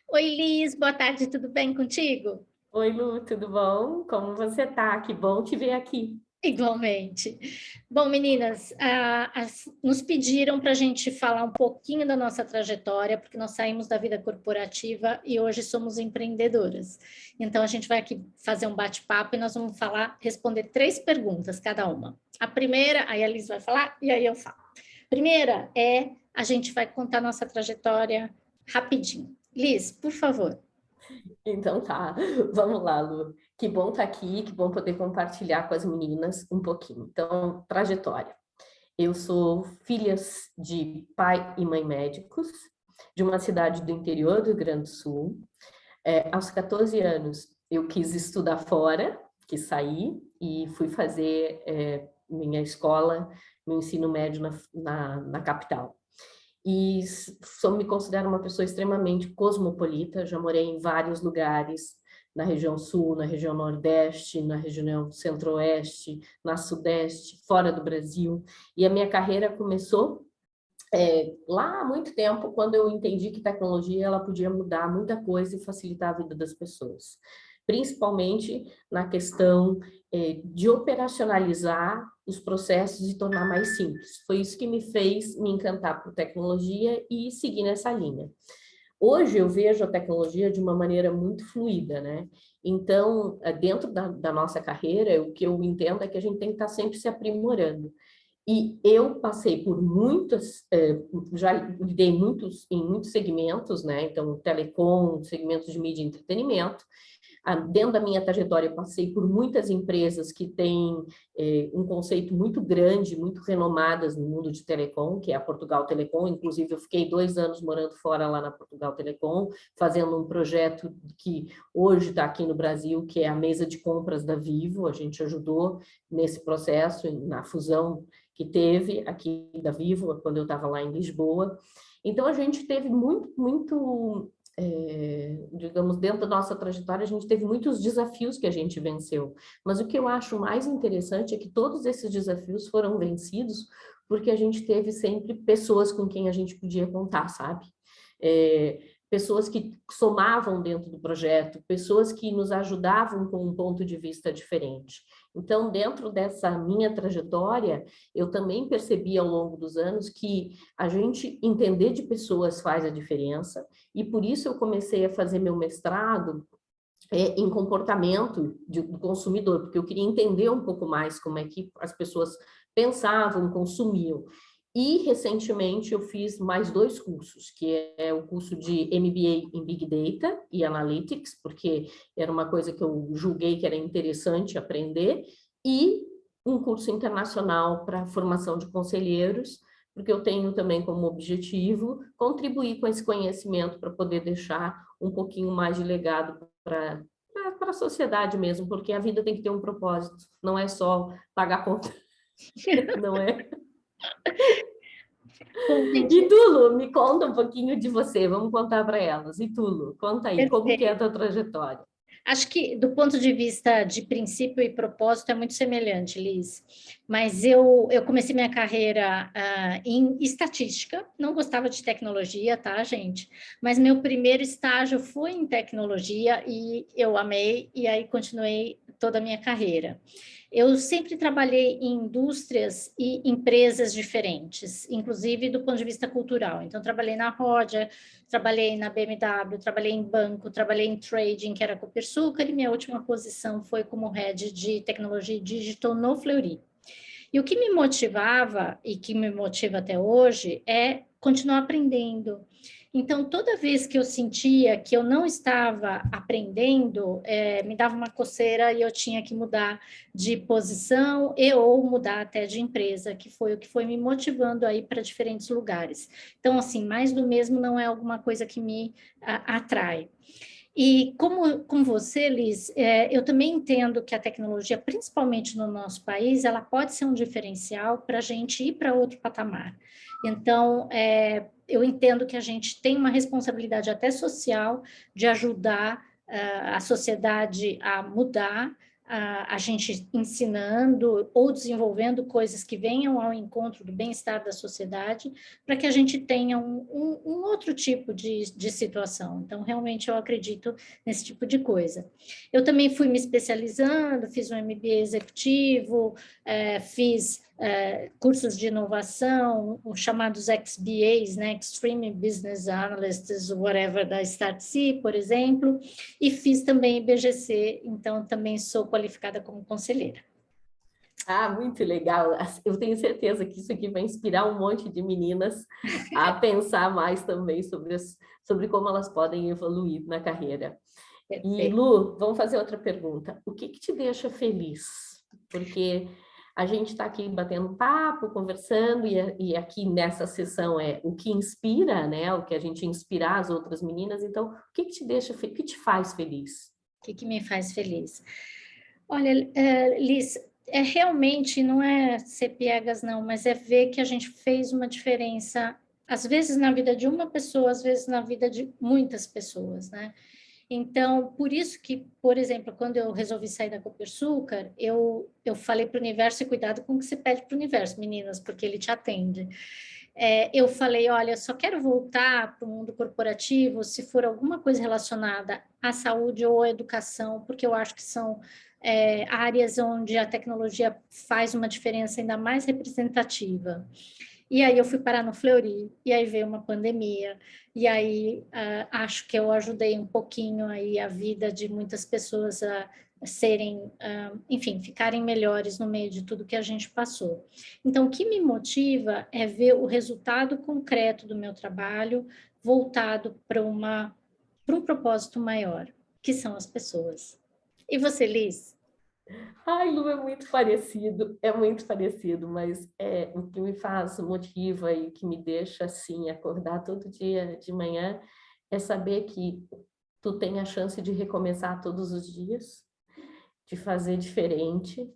Oi, Liz, boa tarde, tudo bem contigo? Oi, Lu, tudo bom? Como você tá? Que bom te ver aqui. Igualmente. Bom, meninas, nos pediram para a gente falar um pouquinho da nossa trajetória, porque nós saímos da vida corporativa e hoje somos empreendedoras. Então, a gente vai aqui fazer um bate-papo e nós vamos responder três perguntas, cada uma. A primeira, aí a Liz vai falar e aí eu falo. Primeira a gente vai contar nossa trajetória rapidinho. Liz, por favor. Então tá, vamos lá, Lu. Que bom estar aqui, que bom poder compartilhar com as meninas um pouquinho. Então, trajetória. Eu sou filha de pai e mãe médicos, de uma cidade do interior do Rio Grande do Sul. Aos 14 anos, eu quis estudar fora, quis sair e fui fazer minha escola, meu ensino médio na capital. E me considero uma pessoa extremamente cosmopolita, já morei em vários lugares, na região sul, na região nordeste, na região centro-oeste, na sudeste, fora do Brasil. E a minha carreira começou lá há muito tempo, quando eu entendi que tecnologia ela podia mudar muita coisa e facilitar a vida das pessoas, principalmente na questão de operacionalizar os processos e tornar mais simples. Foi isso que me fez me encantar por tecnologia e seguir nessa linha. Hoje eu vejo a tecnologia de uma maneira muito fluida, né? Então, dentro da nossa carreira, o que eu entendo é que a gente tem que estar sempre se aprimorando. E eu passei por já lidei em muitos segmentos, né? Então, telecom, segmentos de mídia e entretenimento. Dentro da minha trajetória, eu passei por muitas empresas que têm um conceito muito grande, muito renomadas no mundo de telecom, que é a Portugal Telecom. Inclusive, eu fiquei 2 anos morando fora lá na Portugal Telecom, fazendo um projeto que hoje está aqui no Brasil, que é a mesa de compras da Vivo. A gente ajudou nesse processo, na fusão que teve aqui da Vivo, quando eu estava lá em Lisboa. Então, a gente teve muito digamos, dentro da nossa trajetória, a gente teve muitos desafios que a gente venceu. Mas o que eu acho mais interessante é que todos esses desafios foram vencidos porque a gente teve sempre pessoas com quem a gente podia contar, sabe? Pessoas que somavam dentro do projeto, pessoas que nos ajudavam com um ponto de vista diferente. Então, dentro dessa minha trajetória, eu também percebi ao longo dos anos que a gente entender de pessoas faz a diferença, e por isso eu comecei a fazer meu mestrado em comportamento do consumidor, porque eu queria entender um pouco mais como é que as pessoas pensavam, consumiam. E, recentemente, eu fiz mais 2 cursos, que é o curso de MBA em Big Data e Analytics, porque era uma coisa que eu julguei que era interessante aprender, e um curso internacional para formação de conselheiros, porque eu tenho também como objetivo contribuir com esse conhecimento para poder deixar um pouquinho mais de legado para a sociedade mesmo, porque a vida tem que ter um propósito, não é só pagar conta, não é? Bom, E gente, Tulo, me conta um pouquinho de você, vamos contar para elas. E Tulo, conta aí, como que é a perfeito. tua trajetória? Acho que, do ponto de vista de princípio e propósito, é muito semelhante, Liz. Mas eu comecei minha carreira em estatística, não gostava de tecnologia, tá, gente? Mas meu primeiro estágio foi em tecnologia e eu amei, e aí continuei toda a minha carreira. Eu sempre trabalhei em indústrias e empresas diferentes, inclusive do ponto de vista cultural. Então, trabalhei na Rodia, trabalhei na BMW, trabalhei em banco, trabalhei em trading, que era a Copersucar, e minha última posição foi como head de tecnologia digital no Fleury. E o que me motivava e que me motiva até hoje é continuar aprendendo. Então, toda vez que eu sentia que eu não estava aprendendo, me dava uma coceira e eu tinha que mudar de posição e ou mudar até de empresa, que foi o que foi me motivando a ir para diferentes lugares. Então, assim, mais do mesmo não é alguma coisa que me atrai. E como você, Liz, eu também entendo que a tecnologia, principalmente no nosso país, ela pode ser um diferencial para a gente ir para outro patamar. Então, eu entendo que a gente tem uma responsabilidade até social de ajudar a sociedade a mudar, a gente ensinando ou desenvolvendo coisas que venham ao encontro do bem-estar da sociedade, para que a gente tenha um outro tipo de situação. Então, realmente, eu acredito nesse tipo de coisa. Eu também fui me especializando, fiz um MBA executivo, fiz cursos de inovação, os chamados XBAs, né, Extreme Business Analysts, whatever, da Startse, por exemplo, e fiz também IBGC, então também sou qualificada como conselheira. Ah, muito legal. Eu tenho certeza que isso aqui vai inspirar um monte de meninas a pensar mais também sobre como elas podem evoluir na carreira. E, Perfeito. Lu, vamos fazer outra pergunta. O que te deixa feliz? Porque a gente está aqui batendo papo, conversando, e aqui nessa sessão é o que inspira, né? O que a gente inspirar as outras meninas. Então, o que te deixa, o que te faz feliz? O que me faz feliz? Olha, Liz, realmente não é ser piegas, não, mas é ver que a gente fez uma diferença, às vezes na vida de uma pessoa, às vezes na vida de muitas pessoas, né? Então, por isso que, por exemplo, quando eu resolvi sair da Copersucar, eu falei para o universo, e cuidado com o que você pede para o universo, meninas, porque ele te atende. Eu falei, olha, eu só quero voltar para o mundo corporativo se for alguma coisa relacionada à saúde ou à educação, porque eu acho que são áreas onde a tecnologia faz uma diferença ainda mais representativa. E aí eu fui parar no Fleury, e aí veio uma pandemia, e aí acho que eu ajudei um pouquinho aí a vida de muitas pessoas a serem, enfim, ficarem melhores no meio de tudo que a gente passou. Então, o que me motiva é ver o resultado concreto do meu trabalho voltado para um propósito maior, que são as pessoas. E você, Liz? Ai, Lu, é muito parecido, mas o que me faz, motiva e o que me deixa, assim, acordar todo dia de manhã é saber que tu tem a chance de recomeçar todos os dias, de fazer diferente,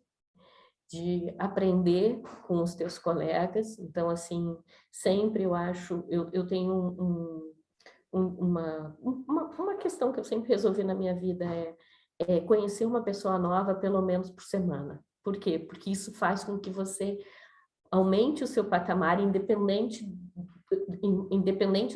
de aprender com os teus colegas. Então, assim, sempre eu acho, eu tenho uma questão que eu sempre resolvi na minha vida é conhecer uma pessoa nova pelo menos por semana. Por quê? Porque isso faz com que você aumente o seu patamar independente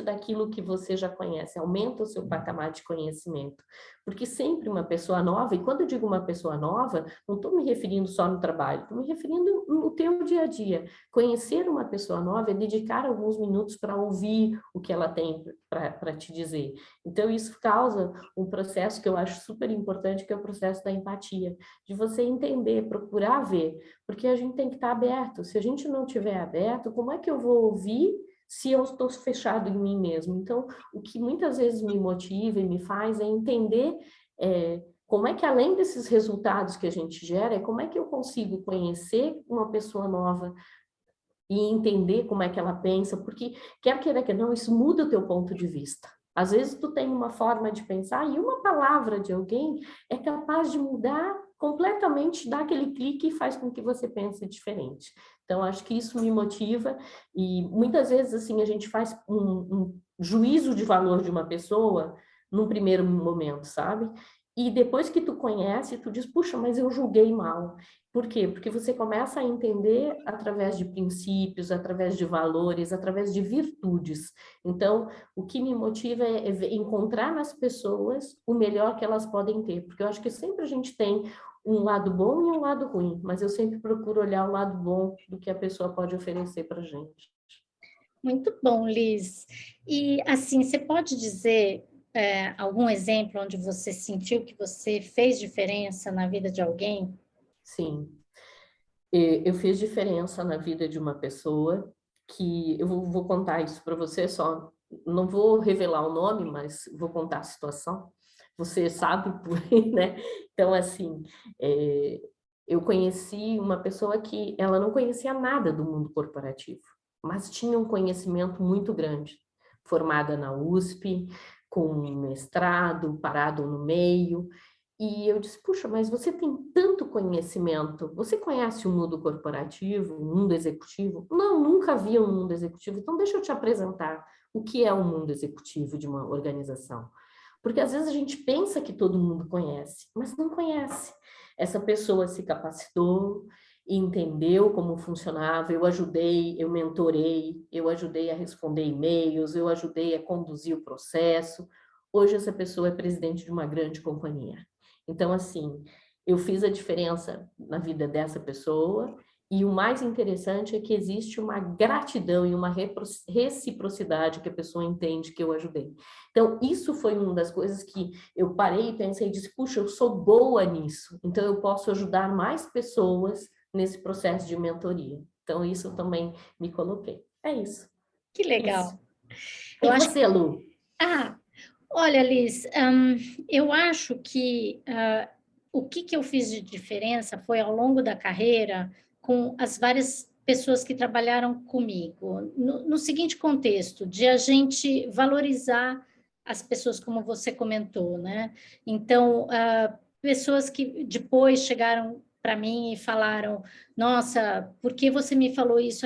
daquilo que você já conhece, aumenta o seu patamar de conhecimento. Porque sempre uma pessoa nova, e quando eu digo uma pessoa nova, não estou me referindo só no trabalho, estou me referindo no teu dia a dia. Conhecer uma pessoa nova é dedicar alguns minutos para ouvir o que ela tem para te dizer. Então, isso causa um processo que eu acho super importante, que é o processo da empatia, de você entender, procurar ver, porque a gente tem que estar aberto. Se a gente não estiver aberto, como é que eu vou ouvir se eu estou fechado em mim mesmo? Então, o que muitas vezes me motiva e me faz é entender como é que, além desses resultados que a gente gera, como é que eu consigo conhecer uma pessoa nova e entender como é que ela pensa, porque quer queira que não, isso muda o teu ponto de vista. Às vezes tu tem uma forma de pensar e uma palavra de alguém é capaz de mudar completamente, dar aquele clique e faz com que você pense diferente. Então, acho que isso me motiva e muitas vezes, assim, a gente faz um juízo de valor de uma pessoa num primeiro momento, sabe? E depois que tu conhece, tu diz, puxa, mas eu julguei mal. Por quê? Porque você começa a entender através de princípios, através de valores, através de virtudes. Então, o que me motiva é encontrar nas pessoas o melhor que elas podem ter, porque eu acho que sempre a gente tem um lado bom e um lado ruim, mas eu sempre procuro olhar o lado bom do que a pessoa pode oferecer para a gente. Muito bom, Liz. E assim, você pode dizer algum exemplo onde você sentiu que você fez diferença na vida de alguém? Sim, eu fiz diferença na vida de uma pessoa que eu vou contar isso para você só, não vou revelar o nome, mas vou contar a situação. Você sabe, né? Então, assim, eu conheci uma pessoa que ela não conhecia nada do mundo corporativo, mas tinha um conhecimento muito grande, formada na USP, com mestrado, parado no meio. E eu disse, puxa, mas você tem tanto conhecimento, você conhece o mundo corporativo, o mundo executivo? Não, nunca vi um mundo executivo, então deixa eu te apresentar o que é o mundo executivo de uma organização. Porque às vezes a gente pensa que todo mundo conhece, mas não conhece. essa pessoa se capacitou, entendeu como funcionava, eu ajudei, eu mentorei, eu ajudei a responder e-mails, eu ajudei a conduzir o processo. Hoje essa pessoa é presidente de uma grande companhia. Então, assim, eu fiz a diferença na vida dessa pessoa, e o mais interessante é que existe uma gratidão e uma reciprocidade que a pessoa entende que eu ajudei. Então, isso foi uma das coisas que eu parei e pensei e disse, puxa, eu sou boa nisso, então eu posso ajudar mais pessoas nesse processo de mentoria. Então, isso eu também me coloquei. É isso. Que É isso. legal. Eu E acho. você, Lu? Ah, olha, Liz, eu acho que o que eu fiz de diferença foi ao longo da carreira com as várias pessoas que trabalharam comigo, no seguinte contexto, de a gente valorizar as pessoas, como você comentou, né? Então, pessoas que depois chegaram para mim e falaram: nossa, por que você me falou isso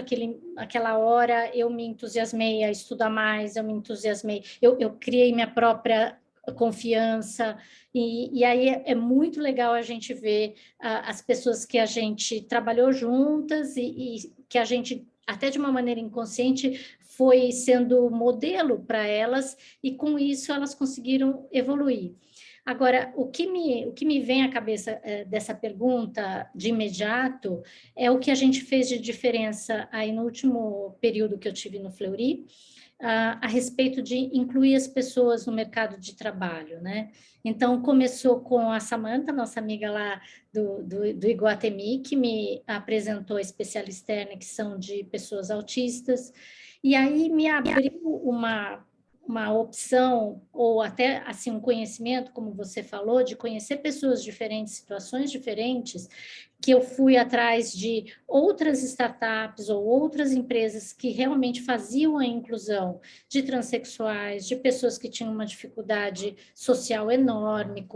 aquela hora? Eu me entusiasmei a estudar mais, eu me entusiasmei, eu criei minha própria confiança, e aí é muito legal a gente ver as pessoas que a gente trabalhou juntas e que a gente, até de uma maneira inconsciente, foi sendo modelo para elas, e com isso elas conseguiram evoluir. Agora, o que me vem à cabeça dessa pergunta de imediato é o que a gente fez de diferença aí no último período que eu tive no Fleury, a respeito de incluir as pessoas no mercado de trabalho, né? Então, começou com a Samantha, nossa amiga lá do Iguatemi, que me apresentou a especialista externa, que são de pessoas autistas, e aí me abriu uma opção, ou até assim um conhecimento, como você falou, de conhecer pessoas diferentes, situações diferentes, que eu fui atrás de outras startups ou outras empresas que realmente faziam a inclusão de transexuais, de pessoas que tinham uma dificuldade social enorme,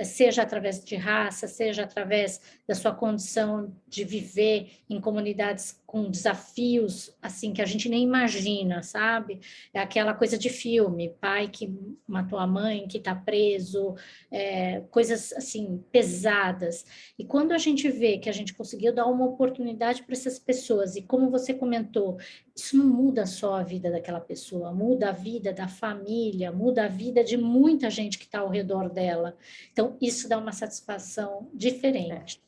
seja através de raça, seja através da sua condição de viver em comunidades com desafios assim que a gente nem imagina, sabe? É aquela coisa de filme, pai que matou a mãe, que está preso, coisas assim pesadas. E quando a gente vê que a gente conseguiu dar uma oportunidade para essas pessoas, e como você comentou, isso não muda só a vida daquela pessoa, muda a vida da família, muda a vida de muita gente que está ao redor dela. Então, isso dá uma satisfação diferente.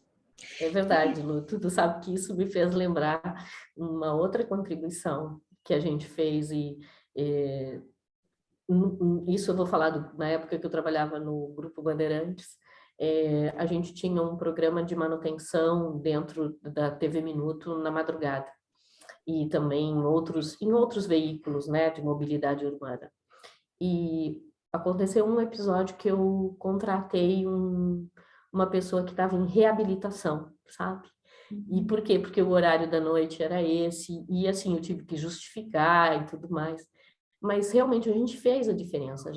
É verdade, Lu. Tu sabe que isso me fez lembrar uma outra contribuição que a gente fez, e isso eu vou falar na época que eu trabalhava no Grupo Bandeirantes. A gente tinha um programa de manutenção dentro da TV Minuto na madrugada, e também em outros veículos, né, de mobilidade urbana. E aconteceu um episódio que eu contratei uma pessoa que estava em reabilitação, sabe? E por quê? Porque o horário da noite era esse, e assim, eu tive que justificar e tudo mais. Mas realmente a gente fez a diferença.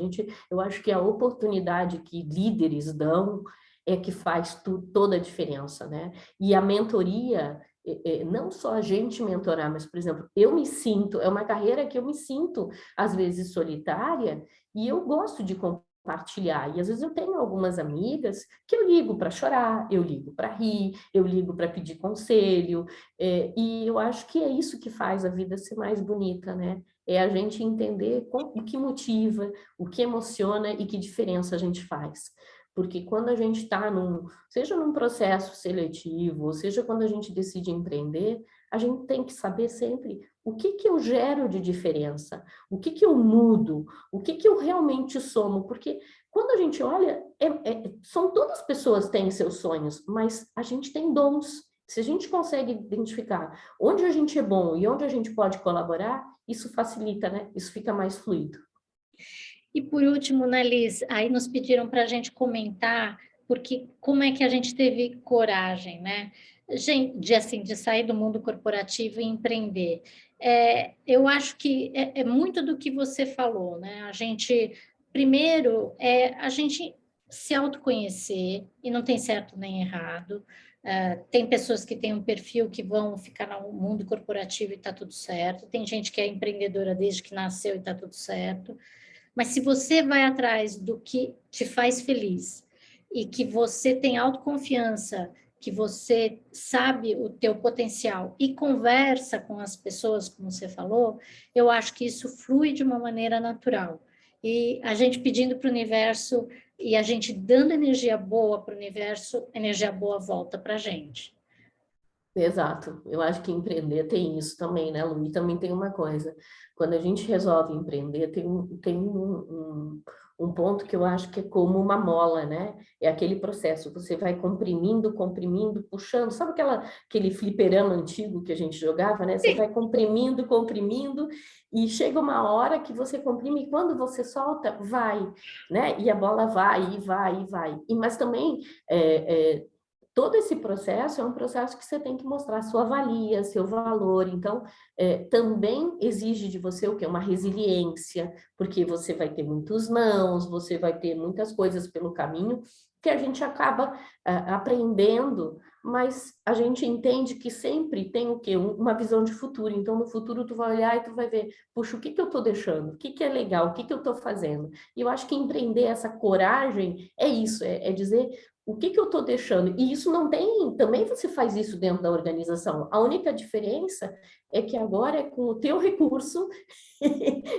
Eu acho que a oportunidade que líderes dão é que faz toda a diferença, né? E a mentoria, não só a gente mentorar, mas, por exemplo, é uma carreira que eu me sinto, às vezes, solitária, e eu gosto de compartilhar. E às vezes eu tenho algumas amigas que eu ligo para chorar, eu ligo para rir, eu ligo para pedir conselho, e eu acho que é isso que faz a vida ser mais bonita, né? É a gente entender o que motiva, o que emociona e que diferença a gente faz. Porque quando a gente está seja num processo seletivo, ou seja quando a gente decide empreender, a gente tem que saber sempre o que eu gero de diferença, o que eu mudo, o que eu realmente somo. Porque quando a gente olha, são todas as pessoas que têm seus sonhos, mas a gente tem dons. Se a gente consegue identificar onde a gente é bom e onde a gente pode colaborar, isso facilita, né? Isso fica mais fluido. E por último, né, Liz, aí nos pediram para a gente comentar, porque como é que a gente teve coragem, né? De sair do mundo corporativo e empreender. Eu acho que é muito do que você falou, né? Primeiro, a gente se autoconhecer, e não tem certo nem errado. Tem pessoas que têm um perfil que vão ficar no mundo corporativo e está tudo certo. Tem gente que é empreendedora desde que nasceu e está tudo certo. Mas se você vai atrás do que te faz feliz, e que você tem autoconfiança, que você sabe o teu potencial e conversa com as pessoas, como você falou, eu acho que isso flui de uma maneira natural. E a gente pedindo para o universo e a gente dando energia boa para o universo, energia boa volta para a gente. Exato, eu acho que empreender tem isso também, né, Lu? E também tem uma coisa, quando a gente resolve empreender, tem um ponto que eu acho que é como uma mola, né? É aquele processo, você vai comprimindo, comprimindo, puxando, sabe aquele fliperama antigo que a gente jogava, né? Você vai comprimindo, comprimindo, e chega uma hora que você comprime, e quando você solta, vai, né? E a bola vai, e vai, e vai. Mas também todo esse processo é um processo que você tem que mostrar sua valia, seu valor. Então, também exige de você o quê? Uma resiliência, porque você vai ter muitos nãos, você vai ter muitas coisas pelo caminho que a gente acaba aprendendo, mas a gente entende que sempre tem o quê? Uma visão de futuro. Então, no futuro, tu vai olhar e tu vai ver, puxa, o que que eu estou deixando? O que que é legal? O que que eu estou fazendo? E eu acho que empreender essa coragem é isso, é dizer o que que eu estou deixando? E isso não tem, também você faz isso dentro da organização. A única diferença é que agora é com o teu recurso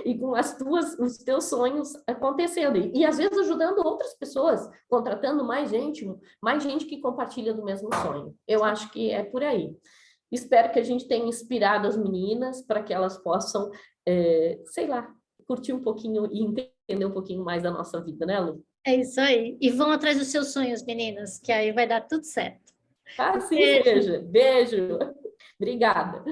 e com os teus sonhos acontecendo. E às vezes ajudando outras pessoas, contratando mais gente que compartilha do mesmo sonho. Eu acho que é por aí. Espero que a gente tenha inspirado as meninas para que elas possam, sei lá, curtir um pouquinho e entender um pouquinho mais da nossa vida, né, Lu? É isso aí. E vão atrás dos seus sonhos, meninas, que aí vai dar tudo certo. Assim Beijo. seja. Beijo. Obrigada.